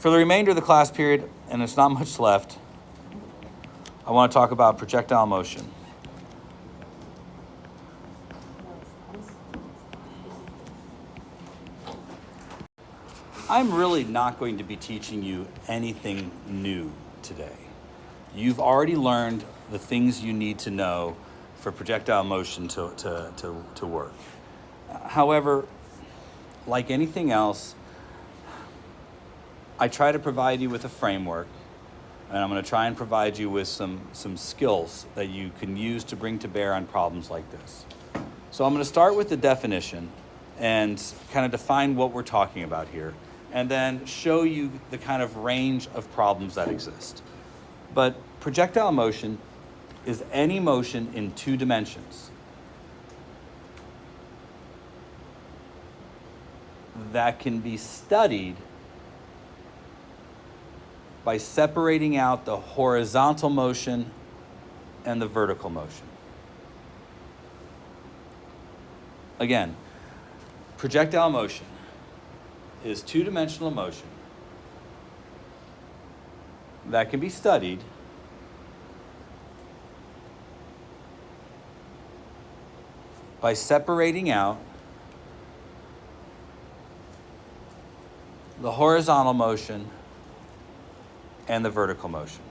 For the remainder of the class period, and it's not much left, I want to talk about projectile motion. I'm really not going to be teaching you anything new today. You've already learned the things you need to know for projectile motion to work. However, like anything else, I try to provide you with a framework, and I'm going to try and provide you with some skills that you can use to bring to bear on problems like this. So I'm going to start with the definition and kind of define what we're talking about here, and then show you the kind of range of problems that exist. But projectile motion is any motion in two dimensions that can be studied by separating out the horizontal motion and the vertical motion. Again, projectile motion is two-dimensional motion that can be studied by separating out the horizontal motion and the vertical motion.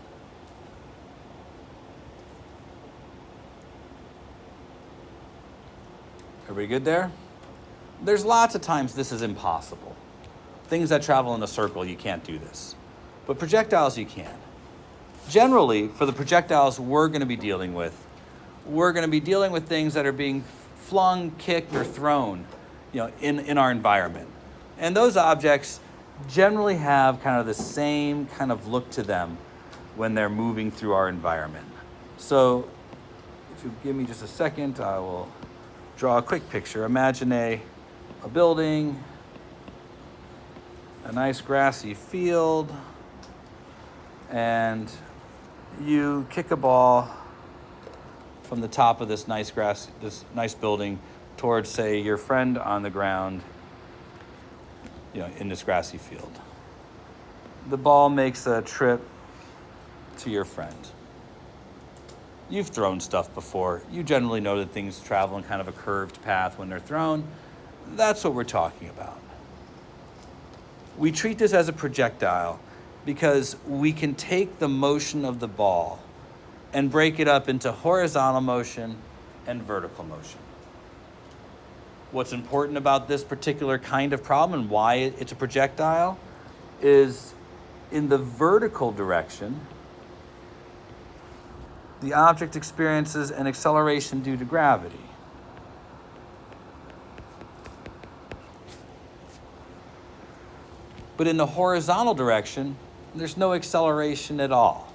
Everybody good there? There's lots of times this is impossible. Things that travel in a circle, you can't do this. But projectiles, you can. Generally, for the projectiles we're going to be dealing with things that are being flung, kicked, or thrown, in our environment. And those objects generally have kind of the same kind of look to them when they're moving through our environment. So if you give me just a second, I will draw a quick picture. Imagine a building, a nice grassy field, and you kick a ball from the top of this nice building towards, say, your friend on the ground, in this grassy field. The ball makes a trip to your friend. You've thrown stuff before. You generally know that things travel in kind of a curved path when they're thrown. That's what we're talking about. We treat this as a projectile because we can take the motion of the ball and break it up into horizontal motion and vertical motion. What's important about this particular kind of problem and why it's a projectile is in the vertical direction, the object experiences an acceleration due to gravity. But in the horizontal direction, there's no acceleration at all.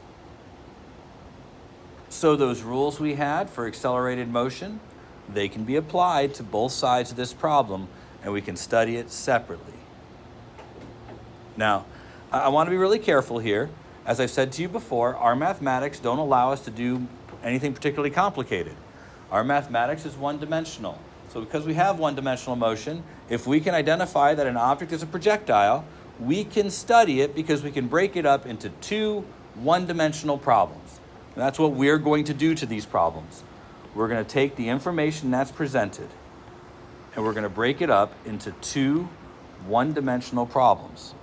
So those rules we had for accelerated motion, they can be applied to both sides of this problem, and we can study it separately. Now, I want to be really careful here. As I've said to you before, our mathematics don't allow us to do anything particularly complicated. Our mathematics is one-dimensional. So because we have one-dimensional motion, if we can identify that an object is a projectile, we can study it because we can break it up into two one-dimensional problems. And that's what we're going to do to these problems. We're going to take the information that's presented and we're going to break it up into two one-dimensional problems.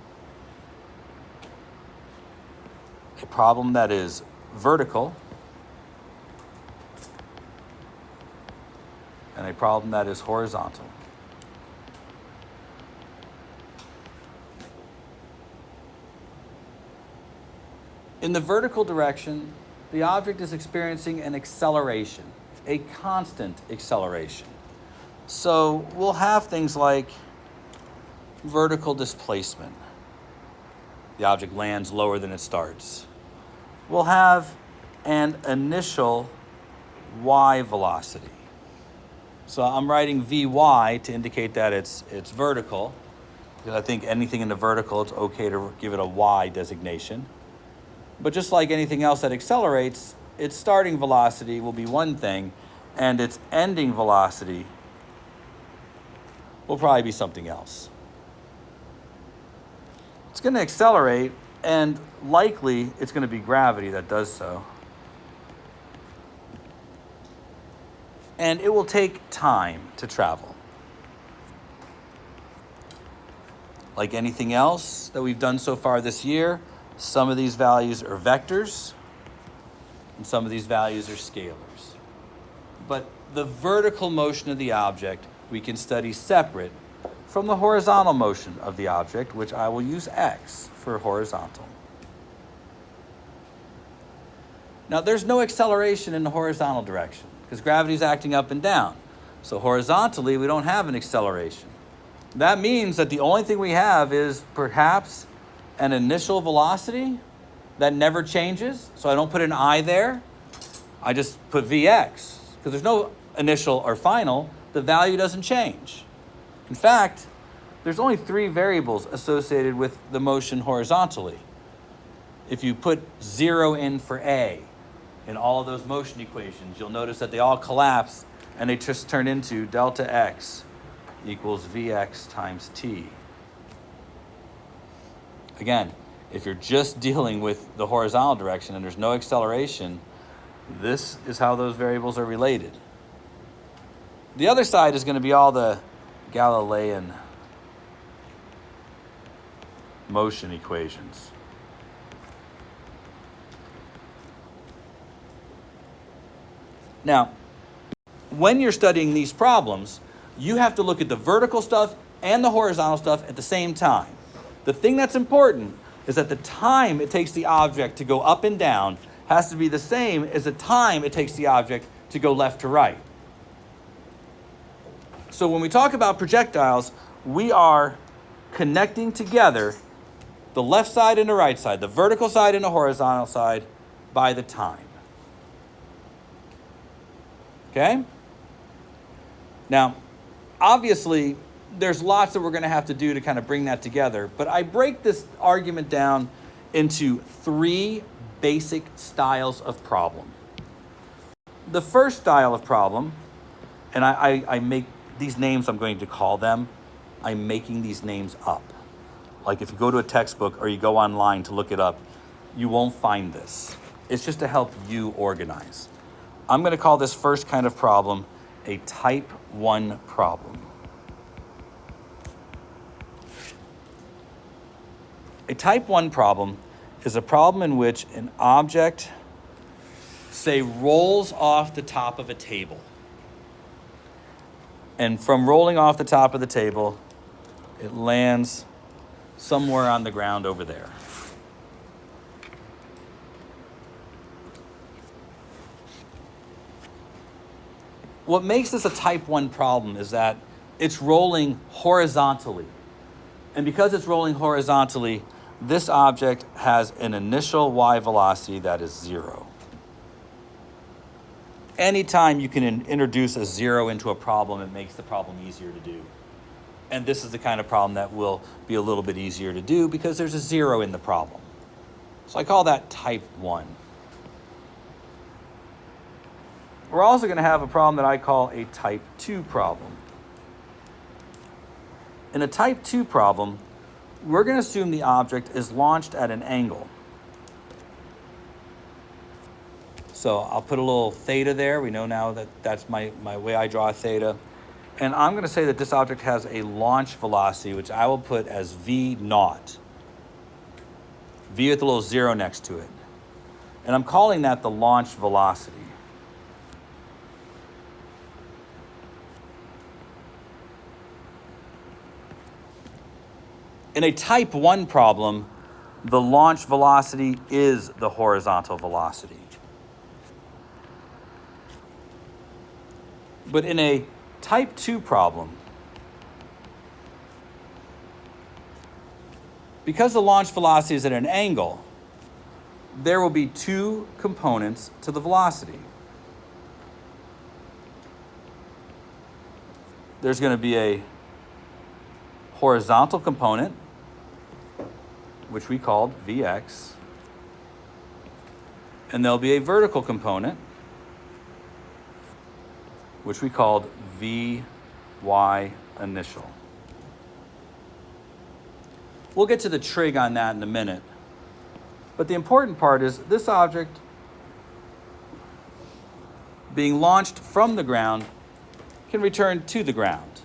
A problem that is vertical and a problem that is horizontal. In the vertical direction, the object is experiencing an acceleration, a constant acceleration. So we'll have things like vertical displacement. The object lands lower than it starts. We'll have an initial y velocity. So I'm writing Vy to indicate that it's vertical, because I think anything in the vertical, it's okay to give it a y designation. But just like anything else that accelerates, its starting velocity will be one thing, and its ending velocity will probably be something else. It's going to accelerate, and likely it's going to be gravity that does so. And it will take time to travel. Like anything else that we've done so far this year, some of these values are vectors, and some of these values are scalars. But the vertical motion of the object we can study separate from the horizontal motion of the object, which I will use x for horizontal. Now, there's no acceleration in the horizontal direction because gravity is acting up and down. So horizontally, we don't have an acceleration. That means that the only thing we have is perhaps an initial velocity that never changes. So I don't put an I there. I just put Vx because there's no initial or final. The value doesn't change. In fact, there's only 3 variables associated with the motion horizontally. If you put 0 in for A in all of those motion equations, you'll notice that they all collapse and they just turn into delta x equals Vx times t. Again, if you're just dealing with the horizontal direction and there's no acceleration, this is how those variables are related. The other side is going to be all the Galilean motion equations. Now, when you're studying these problems, you have to look at the vertical stuff and the horizontal stuff at the same time. The thing that's important is that the time it takes the object to go up and down has to be the same as the time it takes the object to go left to right. So when we talk about projectiles, we are connecting together the left side and the right side, the vertical side and the horizontal side, by the time. Okay? Now, obviously, there's lots that we're going to have to do to kind of bring that together, but I break this argument down into 3 basic styles of problem. The first style of problem, and I make these names, I'm going to call them, I'm making these names up. Like if you go to a textbook or you go online to look it up, you won't find this. It's just to help you organize. I'm going to call this first kind of problem a type 1 problem. A type 1 problem is a problem in which an object, say, rolls off the top of a table. And from rolling off the top of the table, it lands somewhere on the ground over there. What makes this a type 1 problem is that it's rolling horizontally. And because it's rolling horizontally, this object has an initial y velocity that is 0. Anytime you can introduce a 0 into a problem, it makes the problem easier to do. And this is the kind of problem that will be a little bit easier to do because there's a 0 in the problem. So I call that type 1. We're also going to have a problem that I call a type 2 problem. In a type 2 problem, we're going to assume the object is launched at an angle. So I'll put a little theta there. We know now that that's my way I draw a theta. And I'm going to say that this object has a launch velocity, which I will put as v naught. V with a little 0 next to it. And I'm calling that the launch velocity. In a type 1 problem, the launch velocity is the horizontal velocity. But in a type 2 problem, because the launch velocity is at an angle, there will be 2 components to the velocity. There's going to be a horizontal component, which we called Vx, and there'll be a vertical component, which we called Vy initial. We'll get to the trig on that in a minute. But the important part is this object being launched from the ground can return to the ground.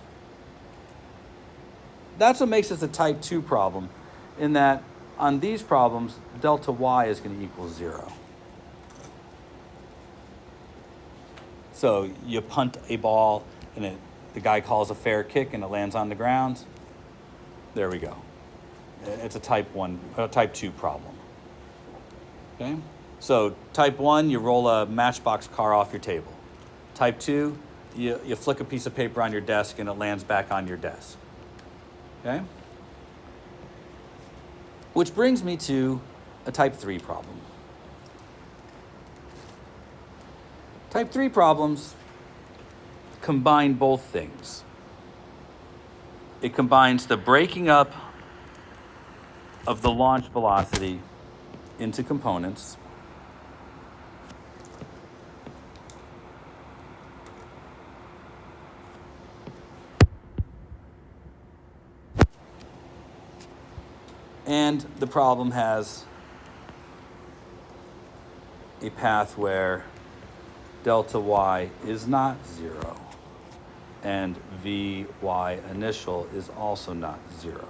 That's what makes this a type 2 problem, in that on these problems, delta y is going to equal 0. So you punt a ball and the guy calls a fair kick and it lands on the ground. There we go. It's a type 2 problem. Okay? So type 1, you roll a Matchbox car off your table. Type 2, you flick a piece of paper on your desk and it lands back on your desk. Okay? Which brings me to a type 3 problem. Type 3 problems combine both things. It combines the breaking up of the launch velocity into components, and the problem has a path where delta y is not 0 and vy initial is also not 0.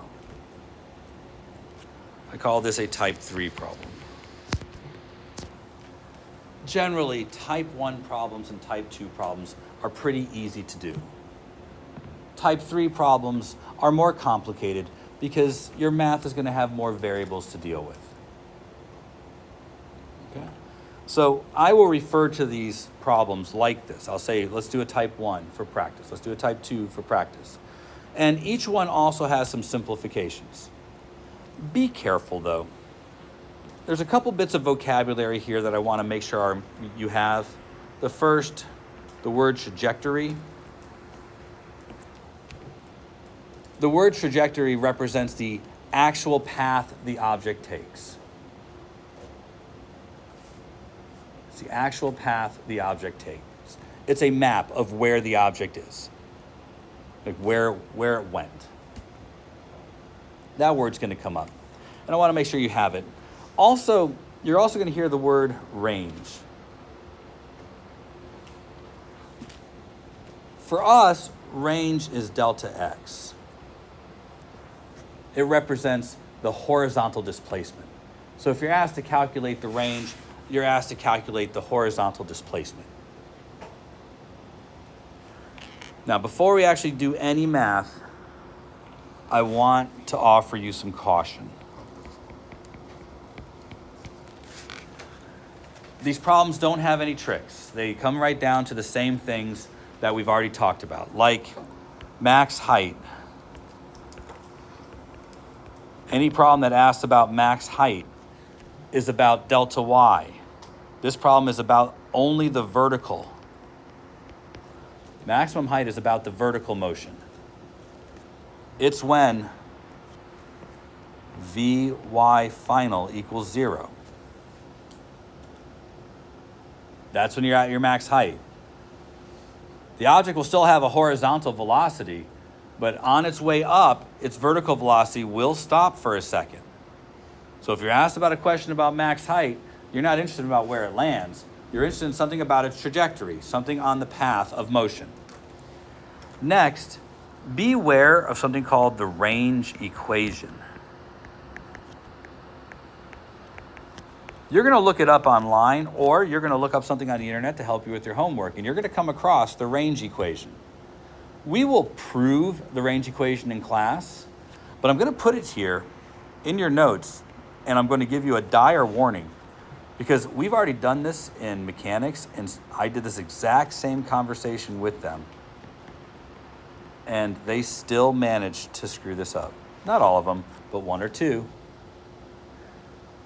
I call this a type 3 problem. Generally, type 1 problems and type 2 problems are pretty easy to do. Type 3 problems are more complicated because your math is going to have more variables to deal with. Okay? So I will refer to these problems like this. I'll say, let's do a type 1 for practice. Let's do a type 2 for practice. And each one also has some simplifications. Be careful, though. There's a couple bits of vocabulary here that I want to make sure you have. The first, the word trajectory. The word trajectory represents the actual path the object takes. It's the actual path the object takes. It's a map of where the object is, like where it went. That word's going to come up. And I want to make sure you have it. Also, you're also going to hear the word range. For us, range is delta x. It represents the horizontal displacement. So if you're asked to calculate the range, you're asked to calculate the horizontal displacement. Now, before we actually do any math, I want to offer you some caution. These problems don't have any tricks. They come right down to the same things that we've already talked about, like max height. Any problem that asks about max height is about delta y. This problem is about only the vertical. Maximum height is about the vertical motion. It's when Vy final equals 0. That's when you're at your max height. The object will still have a horizontal velocity, but on its way up, its vertical velocity will stop for a second. So if you're asked about a question about max height, you're not interested about where it lands. You're interested in something about its trajectory, something on the path of motion. Next, be aware of something called the range equation. You're going to look it up online, or you're going to look up something on the internet to help you with your homework, and you're going to come across the range equation. We will prove the range equation in class, but I'm going to put it here in your notes, and I'm going to give you a dire warning, because we've already done this in mechanics, and I did this exact same conversation with them, and they still managed to screw this up. Not all of them, but one or two.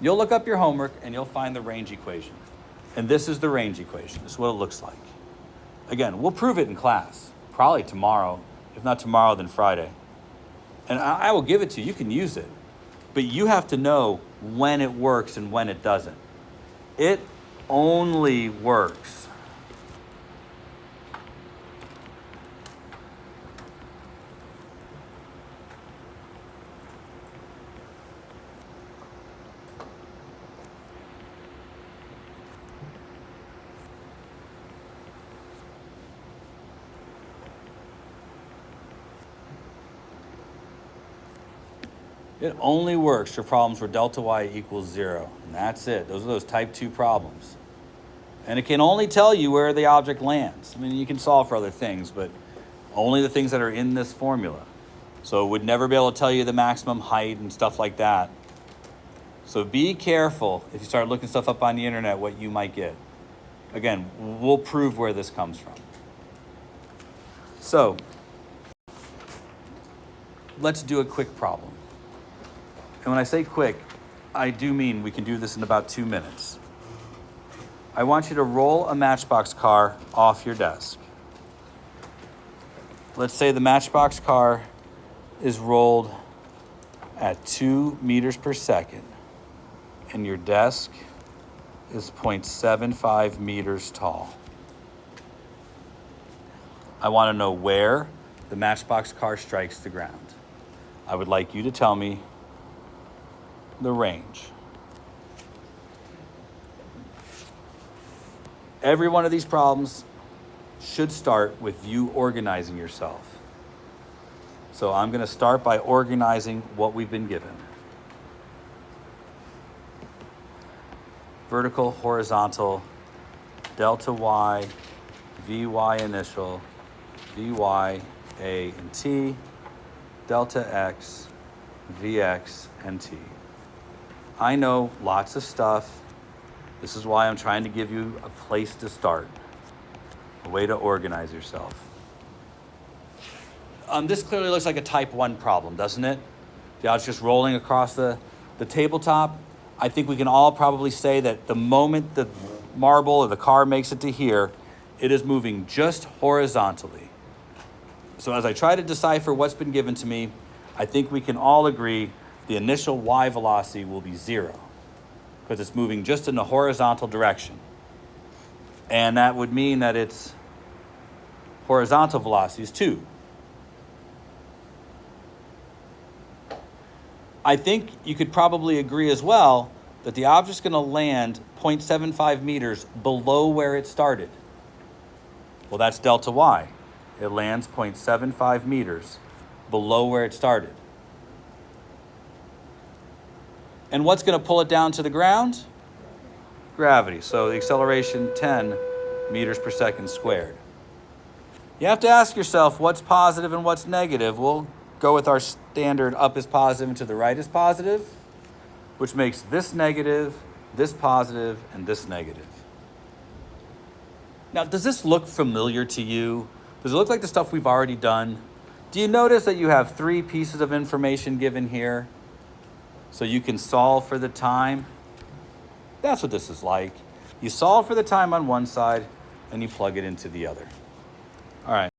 You'll look up your homework and you'll find the range equation. And this is the range equation. This is what it looks like. Again, we'll prove it in class, probably tomorrow. If not tomorrow, then Friday. And I will give it to you. You can use it. But you have to know when it works and when it doesn't. It only works It only works for problems where delta y equals 0. And that's it. Those are those type 2 problems. And it can only tell you where the object lands. I mean, you can solve for other things, but only the things that are in this formula. So it would never be able to tell you the maximum height and stuff like that. So be careful if you start looking stuff up on the internet what you might get. Again, we'll prove where this comes from. So let's do a quick problem. And when I say quick, I do mean we can do this in about 2 minutes. I want you to roll a Matchbox car off your desk. Let's say the Matchbox car is rolled at 2 meters per second, and your desk is 0.75 meters tall. I want to know where the Matchbox car strikes the ground. I would like you to tell me the range. Every one of these problems should start with you organizing yourself. So I'm going to start by organizing what we've been given. Vertical, horizontal, delta y, vy initial, vy, a, and t, delta x, vx, and t. I know lots of stuff. This is why I'm trying to give you a place to start, a way to organize yourself. This clearly looks like a type 1 problem, doesn't it? The object's just rolling across the tabletop. I think we can all probably say that the moment the marble or the car makes it to here, it is moving just horizontally. So as I try to decipher what's been given to me, I think we can all agree the initial y velocity will be 0 because it's moving just in the horizontal direction. And that would mean that its horizontal velocity is 2. I think you could probably agree as well that the object's going to land 0.75 meters below where it started. Well, that's delta y. It lands 0.75 meters below where it started. And what's going to pull it down to the ground? Gravity. So the acceleration 10 meters per second squared. You have to ask yourself what's positive and what's negative. We'll go with our standard up is positive and to the right is positive, which makes this negative, this positive, and this negative. Now, does this look familiar to you? Does it look like the stuff we've already done? Do you notice that you have 3 pieces of information given here? So you can solve for the time. That's what this is like. You solve for the time on one side and you plug it into the other. All right.